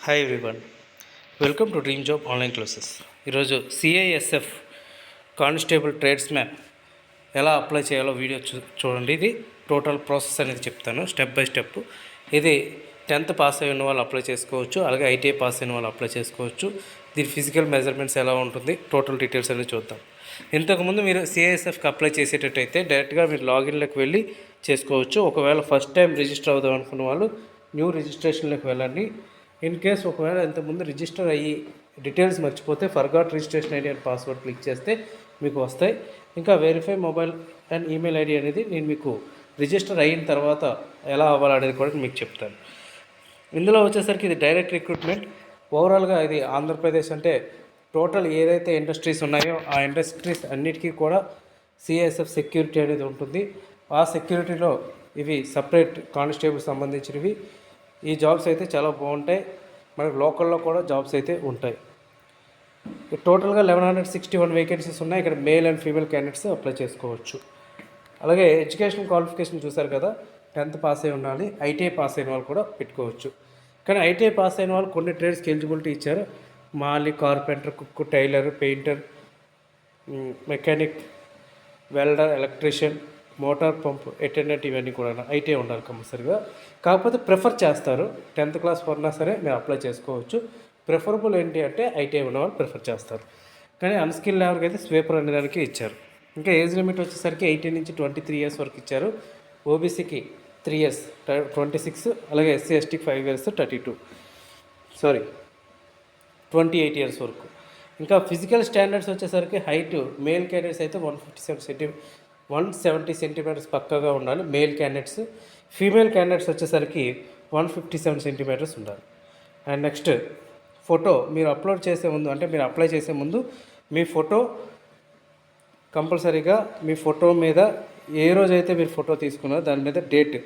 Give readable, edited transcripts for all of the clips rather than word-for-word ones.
Hi everyone, welcome to dream job online classes. ఈరోజు CISF constable tradesman ఎలా apply చేయాలో video చూడండి. ఇది టోటల్ ప్రాసెస్ అనేది చెప్తాను స్టెప్ బై స్టెప్. ఇది 10th పాస్ అయిన వాళ్ళు అప్లై చేసుకోవచ్చు, అలాగే ఐటీఐ పాస్ అయిన వాళ్ళు అప్లై చేసుకోవచ్చు. దీని ఫిజికల్ మెజర్మెంట్స్ ఎలా ఉంటుంది, టోటల్ డీటెయిల్స్ అనేది చూద్దాం. ఇంతకుముందు మీరు సిఐఎస్ఎఫ్కి అప్లై చేసేటట్టయితే డైరెక్ట్గా మీరు లాగిన్లోకి వెళ్ళి చేసుకోవచ్చు. ఒకవేళ ఫస్ట్ టైం రిజిస్టర్ అవుదాం అనుకున్న వాళ్ళు న్యూ రిజిస్ట్రేషన్లోకి వెళ్ళండి. ఇన్ కేస్ ఒకవేళ ఇంతకుముందు రిజిస్టర్ అయ్యి డీటెయిల్స్ మర్చిపోతే forgot registration ID and password click చేస్తే మీకు వస్తాయి. ఇంకా verify mobile and email ID అనేది నేను మీకు రిజిస్టర్ అయిన తర్వాత ఎలా అవ్వాలనేది కూడా మీకు చెప్తాను. ఇందులో వచ్చేసరికి ఇది డైరెక్ట్ రిక్రూట్మెంట్. ఓవరాల్గా ఇది ఆంధ్రప్రదేశ్ అంటే టోటల్ ఏదైతే ఇండస్ట్రీస్ ఉన్నాయో ఆ ఇండస్ట్రీస్ అన్నిటికీ కూడా సిఐఎస్ఎఫ్ సెక్యూరిటీ అనేది ఉంటుంది. ఆ సెక్యూరిటీలో ఇవి సపరేట్ కానిస్టేబుల్ సంబంధించినవి. ఈ జాబ్స్ అయితే చాలా బాగుంటాయి. మనకు లోకల్లో కూడా జాబ్స్ అయితే ఉంటాయి. టోటల్గా 1161 వేకెన్సీస్ ఉన్నాయి. ఇక్కడ male and female candidates apply చేసుకోవచ్చు. అలాగే ఎడ్యుకేషన్ క్వాలిఫికేషన్ చూసారు కదా, 10th పాస్ అయి ఉండాలి. ఐటీఐ పాస్ అయిన వాళ్ళు కూడా పెట్టుకోవచ్చు. కానీ ఐటీఐ పాస్ అయిన వాళ్ళు కొన్ని ట్రేడ్స్కి ఎలిజిబిలిటీ ఇచ్చారు. మాలి, carpenter, cook, tailor, painter, mechanic, welder, electrician, motor pump attendant ఇవన్నీ కూడా ఐటీఐ ఉండాలి కంపల్సరీగా. కాకపోతే ప్రిఫర్ చేస్తారు 10th క్లాస్ పడినా సరే మీరు అప్లై చేసుకోవచ్చు. ప్రిఫరబుల్ ఏంటి అంటే ఐటీఐ ఉన్న వాళ్ళు ప్రిఫర్ చేస్తారు. కానీ అన్స్కిల్ లెవెల్కి అయితే స్వీపర్ అనే దానికి ఇచ్చారు. ఇంకా ఏజ్ లిమిట్ వచ్చేసరికి 18 నుంచి 23 ఇయర్స్ వరకు ఇచ్చారు. ఓబీసీకి 3 ఇయర్స్ 26, అలాగే ఎస్సీ ఎస్టీకి 5 ఇయర్స్ 28 ఇయర్స్ వరకు. ఇంకా ఫిజికల్ స్టాండర్డ్స్ వచ్చేసరికి హైట్ మేల్ క్యాండిడేట్స్ అయితే 170 సెంటీమీటర్స్ పక్కగా ఉండాలి మేల్ క్యాండిడేట్స్. ఫీమేల్ క్యాండిడేట్స్ వచ్చేసరికి 157 సెంటీమీటర్స్ ఉండాలి. అండ్ నెక్స్ట్ ఫోటో మీరు అప్లోడ్ చేసే ముందు, అంటే మీరు అప్లై చేసే ముందు మీ ఫోటో కంపల్సరీగా మీ ఫోటో మీద ఏ రోజైతే మీరు ఫోటో తీసుకున్నారో దాని మీద డేట్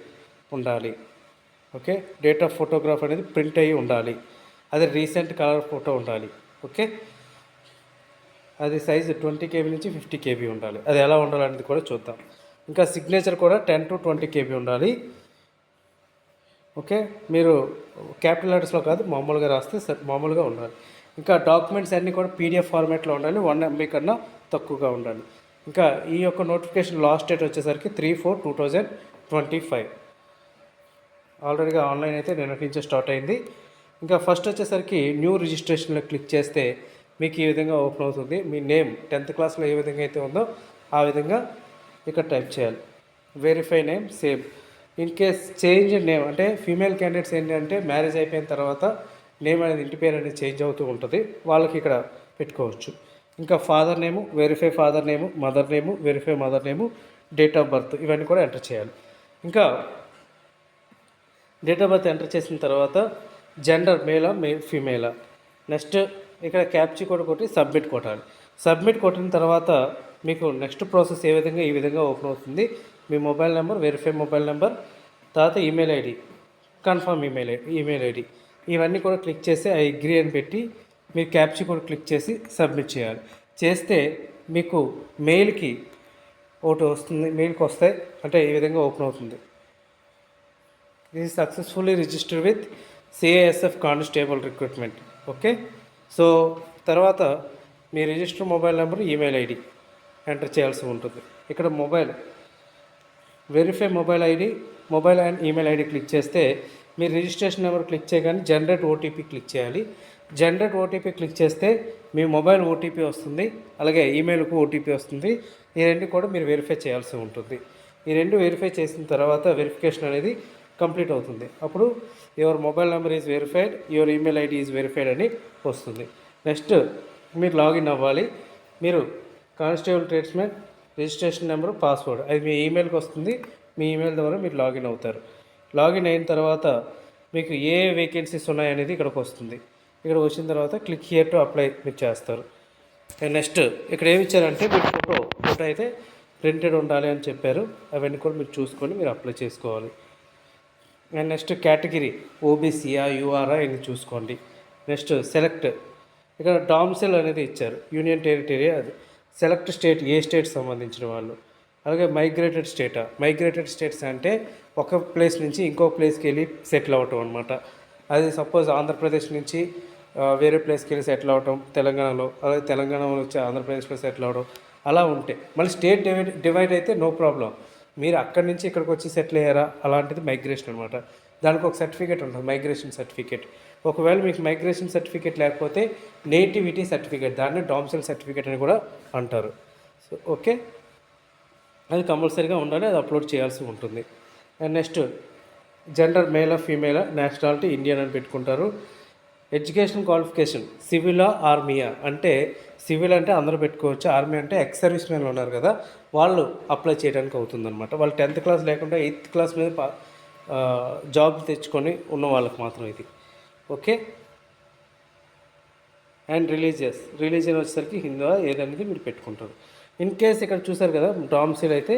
ఉండాలి. ఓకే, డేట్ ఆఫ్ ఫోటోగ్రాఫ్ అనేది ప్రింట్ అయ్యి ఉండాలి. అది రీసెంట్ కలర్ ఫోటో ఉండాలి. ఓకే, అది సైజు 20 KB నుంచి 50 KB ఉండాలి. అది ఎలా ఉండాలనేది కూడా చూద్దాం. ఇంకా సిగ్నేచర్ కూడా 10 to 20 KB ఉండాలి. ఓకే, మీరు క్యాపిటల్ లెటర్స్లో కాదు మామూలుగా రాస్తే మామూలుగా ఉండాలి. ఇంకా డాక్యుమెంట్స్ అన్నీ కూడా PDF ఫార్మాట్లో ఉండాలి. 1 MB కన్నా తక్కువగా ఉండాలి. ఇంకా ఈ యొక్క నోటిఫికేషన్ లాస్ట్ డేట్ వచ్చేసరికి 3/4/2025. ఆల్రెడీగా ఆన్లైన్ అయితే నిన్నటి నుంచే స్టార్ట్ అయింది. ఇంకా ఫస్ట్ వచ్చేసరికి న్యూ రిజిస్ట్రేషన్లో క్లిక్ చేస్తే మీకు ఈ విధంగా ఓపెన్ అవుతుంది. మీ నేమ్ 10th క్లాస్లో ఏ విధంగా అయితే ఉందో ఆ విధంగా ఇక్కడ టైప్ చేయాలి. Verify name same. In case change name అంటే ఫీమేల్ క్యాండిడేట్స్ ఏంటంటే మ్యారేజ్ అయిపోయిన తర్వాత నేమ్ అనేది ఇంటి పేరు అనేది చేంజ్ అవుతూ ఉంటుంది, వాళ్ళకి ఇక్కడ పెట్టుకోవచ్చు. ఇంకా father name, verify father name, mother name, verify mother name, date of birth ఇవన్నీ కూడా ఎంటర్ చేయాలి. ఇంకా డేట్ ఆఫ్ బర్త్ ఎంటర్ చేసిన తర్వాత జెండర్ మేలా ఫీమేలా. నెక్స్ట్ ఇక్కడ క్యాప్చీ కోడ్ కొట్టి సబ్మిట్ కొట్టాలి. సబ్మిట్ కొట్టిన తర్వాత మీకు నెక్స్ట్ ప్రాసెస్ ఈ విధంగా ఓపెన్ అవుతుంది. మీ mobile number, verify mobile number, తర్వాత email ID, confirm email ID ఇవన్నీ కూడా క్లిక్ చేసి ఐ అగ్రీ అని పెట్టి మీరు క్యాప్చీ కోడ్ క్లిక్ చేసి సబ్మిట్ చేయాలి. చేస్తే మీకు మెయిల్కి ఒకటి వస్తుంది, మెయిల్కి వస్తాయి. అంటే ఈ విధంగా ఓపెన్ అవుతుంది. This successfully registered with CISF constable recruitment. Okay, so తర్వాత మీ register mobile number, email ID enter చేయాల్సి ఉంటుంది. ఇక్కడ mobile verify mobile ID, mobile and email ID click చేస్తే మీరు రిజిస్ట్రేషన్ నెంబర్ క్లిక్ చేయగానే జనరేట్ ఓటీపీ క్లిక్ చేయాలి. జనరేట్ ఓటీపీ క్లిక్ చేస్తే మీ మొబైల్ ఓటీపీ వస్తుంది, అలాగే ఈమెయిల్కు ఓటీపీ వస్తుంది. ఈ రెండు కూడా మీరు వెరిఫై చేయాల్సి ఉంటుంది. ఈ రెండు వెరిఫై చేసిన తర్వాత వెరిఫికేషన్ అనేది కంప్లీట్ అవుతుంది. అప్పుడు your mobile number is verified, your email ID is verified అని వస్తుంది. నెక్స్ట్ మీరు లాగిన్ అవ్వాలి. మీరు constable tradesmen registration number, password అది మీ ఈమెయిల్కి వస్తుంది. మీ ఈమెయిల్ ద్వారా మీరు లాగిన్ అవుతారు. లాగిన్ అయిన తర్వాత మీకు ఏ వేకెన్సీస్ ఉన్నాయనేది ఇక్కడికి వస్తుంది. ఇక్కడ వచ్చిన తర్వాత క్లిక్ హియర్ టు అప్లై మీరు చేస్తారు. నెక్స్ట్ ఇక్కడ ఏమి ఇచ్చారంటే మీరు ఫోటో అయితే ప్రింటెడ్ ఉండాలి అని చెప్పారు. అవన్నీ కూడా మీరు చూసుకొని మీరు అప్లై చేసుకోవాలి. అండ్ నెక్స్ట్ కేటగిరీ ఓబీసీఆ, యూఆర్ఆ అని చూసుకోండి. నెక్స్ట్ సెలెక్ట్, ఇక్కడ డామ్సెల్ అనేది ఇచ్చారు, యూనియన్ టెరిటరీ. అది సెలెక్ట్ స్టేట్, ఏ స్టేట్ సంబంధించిన వాళ్ళు. అలాగే మైగ్రేటెడ్ స్టేటా. మైగ్రేటెడ్ స్టేట్స్ అంటే ఒక ప్లేస్ నుంచి ఇంకో ప్లేస్కి వెళ్ళి సెటిల్ అవ్వటం అనమాట. అది సపోజ్ ఆంధ్రప్రదేశ్ నుంచి వేరే ప్లేస్కి వెళ్ళి సెటిల్ అవటం తెలంగాణలో, అలాగే తెలంగాణలో వచ్చి ఆంధ్రప్రదేశ్లో సెటిల్ అవడం అలా ఉంటే, మళ్ళీ స్టేట్ డివైడ్ అయితే నో ప్రాబ్లం. మీరు అక్కడి నుంచి ఇక్కడికి వచ్చి సెటిల్ అయ్యారా, అలాంటిది మైగ్రేషన్ అనమాట. దానికి ఒక సర్టిఫికేట్ ఉంటుంది, మైగ్రేషన్ సర్టిఫికేట్. ఒకవేళ మీకు మైగ్రేషన్ సర్టిఫికేట్ లేకపోతే నేటివిటీ సర్టిఫికేట్, దాన్ని డామ్సైల్ సర్టిఫికేట్ అని కూడా అంటారు. సో ఓకే, అది కంపల్సరీగా ఉండాలి, అది అప్లోడ్ చేయాల్సి ఉంటుంది. అండ్ నెక్స్ట్ జెండర్ మేలా ఫీమేలా, నేషనాలిటీ ఇండియన్ అని పెట్టుకుంటారు. ఎడ్యుకేషన్ క్వాలిఫికేషన్ సివిలా ఆర్మీయా అంటే, సివిల్ అంటే అందరూ పెట్టుకోవచ్చు, ఆర్మీ అంటే ఎక్స్ సర్వీస్ మెన్లు ఉన్నారు కదా, వాళ్ళు అప్లై చేయడానికి అవుతుందన్నమాట. వాళ్ళు 10th క్లాస్ లేకుండా 8th క్లాస్ మీద జాబ్ తెచ్చుకొని ఉన్న వాళ్ళకి మాత్రం ఇది. ఓకే. అండ్ రిలీజియన్ వచ్చేసరికి హిందూ ఏదనేది మీరు పెట్టుకుంటారు. ఇన్ కేస్ ఇక్కడ చూసారు కదా, డామ్సైల్ అయితే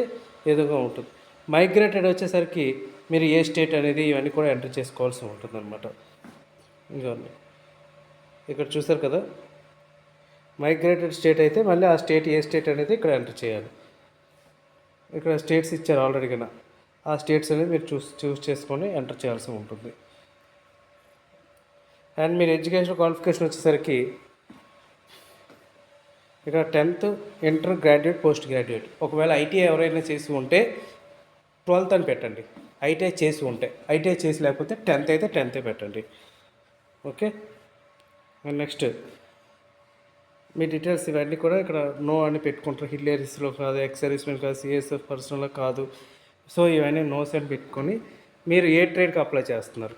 ఏదోగా ఉంటుంది. మైగ్రేటెడ్ వచ్చేసరికి మీరు ఏ స్టేట్ అనేది ఇవన్నీ కూడా ఎంటర్ చేసుకోవాల్సి ఉంటుంది అనమాట. ఇవన్నీ ఇక్కడ చూసారు కదా, మైగ్రేటెడ్ స్టేట్ అయితే మళ్ళీ ఆ స్టేట్ ఏ స్టేట్ అనేది ఇక్కడ ఎంటర్ చేయాలి. ఇక్కడ స్టేట్స్ ఇచ్చారు ఆల్రెడీగా, ఆ స్టేట్స్ అనేది మీరు చూస్ చేసుకొని ఎంటర్ చేయాల్సి ఉంటుంది. అండ్ మీరు ఎడ్యుకేషన్ క్వాలిఫికేషన్ వచ్చేసరికి ఇక్కడ 10th, inter, graduate, post graduate. ఒకవేళ ఐటీఐ ఎవరైనా చేసి ఉంటే 12th అని పెట్టండి. ఐటీఐ చేసి ఉంటే, ఐటీఐ చేసి లేకపోతే 10th అయితే 10th పెట్టండి. Okay. And next me details ఇవన్నీ కూడా ఇక్కడ నో అని పెట్టుకుంటారు. హిల్లేరీస్లో కాదు, ఎక్స్ సర్వీస్మెన్ కాదు, సిఎస్ఎఫ్ పర్సనల్లో కాదు. సో ఇవన్నీ నోస్ అని పెట్టుకొని మీరు ఏ ట్రేడ్కి అప్లై చేస్తున్నారు.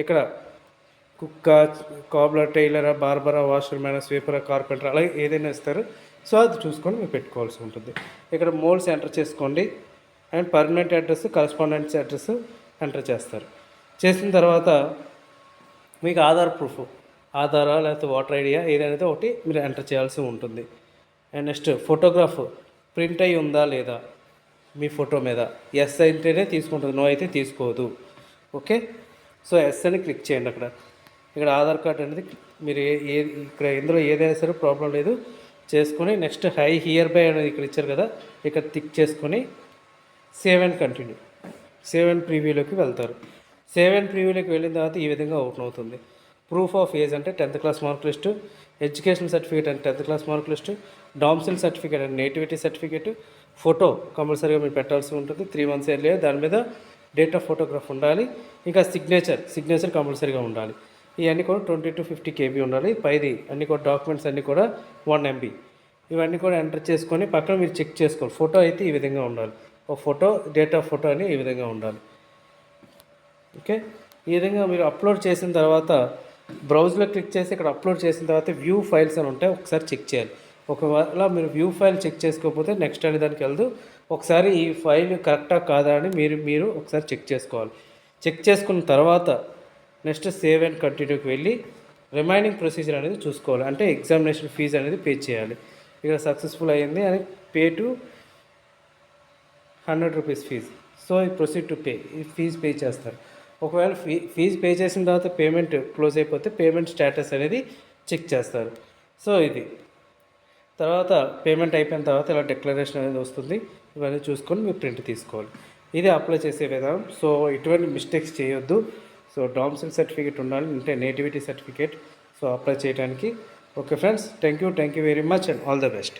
ఇక్కడ కుక్క, కాబ్లర్, టైలరా, బార్బరా, వాషర్ మ్యాన్, స్వీపరా, కార్పెంటర్ అలాగే ఏదైనా ఇస్తారు. సో అది చూసుకొని మీరు పెట్టుకోవాల్సి ఉంటుంది. ఇక్కడ మోల్స్ ఎంటర్ చేసుకోండి. And permanent address, correspondence address enter చేస్తారు. చేసిన తర్వాత మీకు ఆధార్ ప్రూఫ్, ఆధారా లేకపోతే ఓటర్ ఐడియా ఏదైతే ఒకటి మీరు ఎంటర్ చేయాల్సి ఉంటుంది. అండ్ నెక్స్ట్ ఫోటోగ్రాఫ్ ప్రింట్ అయి ఉందా లేదా మీ ఫోటో మీద. ఎస్ అయితేనే తీసుకుంటుంది, నో అయితే తీసుకోదు. ఓకే. సో ఎస్ అని క్లిక్ చేయండి. ఇక్కడ ఆధార్ కార్డ్ అనేది మీరు ఇక్కడ ఇందులో ఏదైనా సరే ప్రాబ్లం లేదు చేసుకొని, నెక్స్ట్ హై హియర్ బై అనేది ఇక్కడ ఇచ్చారు కదా, ఇక్కడ టిక్ చేసుకొని save and continue, save and ప్రీవ్యూలోకి వెళ్తారు. సేవ్ అండ్ ప్రీవ్యూలోకి వెళ్ళిన తర్వాత ఈ విధంగా ఓపెన్ అవుతుంది. ప్రూఫ్ ఆఫ్ ఏజ్ అంటే 10th class mark list, education certificate అంటే 10th class mark list, domicile certificate అంటే నేటివిటీ సర్టిఫికేట్, ఫోటో కంపల్సరీగా మీరు పెట్టాల్సి ఉంటుంది 3 months ఎర్లీ, దాని మీద డేట్ ఆఫ్ ఫోటోగ్రాఫ్ ఉండాలి. ఇంకా సిగ్నేచర్ కంపల్సరీగా ఉండాలి. ఇవన్నీ కూడా 20 to 50 KB ఉండాలి. పైది అన్నీ కూడా డాక్యుమెంట్స్ అన్నీ కూడా 1 MB. ఇవన్నీ కూడా ఎంటర్ చేసుకొని పక్కన మీరు చెక్ చేసుకోవాలి. ఫోటో అయితే ఈ విధంగా ఉండాలి, ఒక ఫోటో, డేట్ ఆఫ్ ఫోటో అని ఈ విధంగా ఉండాలి. ఓకే. ఈ విధంగా మీరు అప్లోడ్ చేసిన తర్వాత బ్రౌజ్లో క్లిక్ చేసి ఇక్కడ అప్లోడ్ చేసిన తర్వాత వ్యూ ఫైల్స్ అని ఉంటాయి, ఒకసారి చెక్ చేయాలి. ఒకవేళ మీరు వ్యూ ఫైల్ చెక్ చేసుకోకపోతే నెక్స్ట్ అనే దానికి వెళ్దు, ఒకసారి ఈ ఫైల్ కరెక్టా కాదా అని మీరు ఒకసారి చెక్ చేసుకోవాలి. చెక్ చేసుకున్న తర్వాత నెక్స్ట్ సేవ్ అండ్ కంటిన్యూకి వెళ్ళి రిమైనింగ్ ప్రొసీజర్ అనేది చూసుకోవాలి. అంటే ఎగ్జామినేషన్ ఫీజు అనేది పే చేయాలి. ఇక్కడ సక్సెస్ఫుల్ అయ్యింది అని pay to 100 rupees fees. So ఈ ప్రొసీడ్ టు పే, ఈ ఫీజు పే చేస్తారు. ఒకవేళ ఫీజు పే చేసిన తర్వాత పేమెంట్ క్లోజ్ అయిపోతే పేమెంట్ స్టేటస్ అనేది చెక్ చేస్తారు. సో ఇది తర్వాత పేమెంట్ అయిపోయిన తర్వాత ఇలా డిక్లరేషన్ అనేది వస్తుంది. ఇవన్నీ చూసుకొని మీరు ప్రింట్ తీసుకోవాలి. ఇది అప్లై చేసే విధానం. సో ఇటువంటి మిస్టేక్స్ చేయొద్దు. సో డామ్సైల్ సర్టిఫికేట్ ఉండాలి, అంటే నేటివిటీ సర్టిఫికేట్, సో అప్లై చేయడానికి. Okay friends, thank you very much and all the best.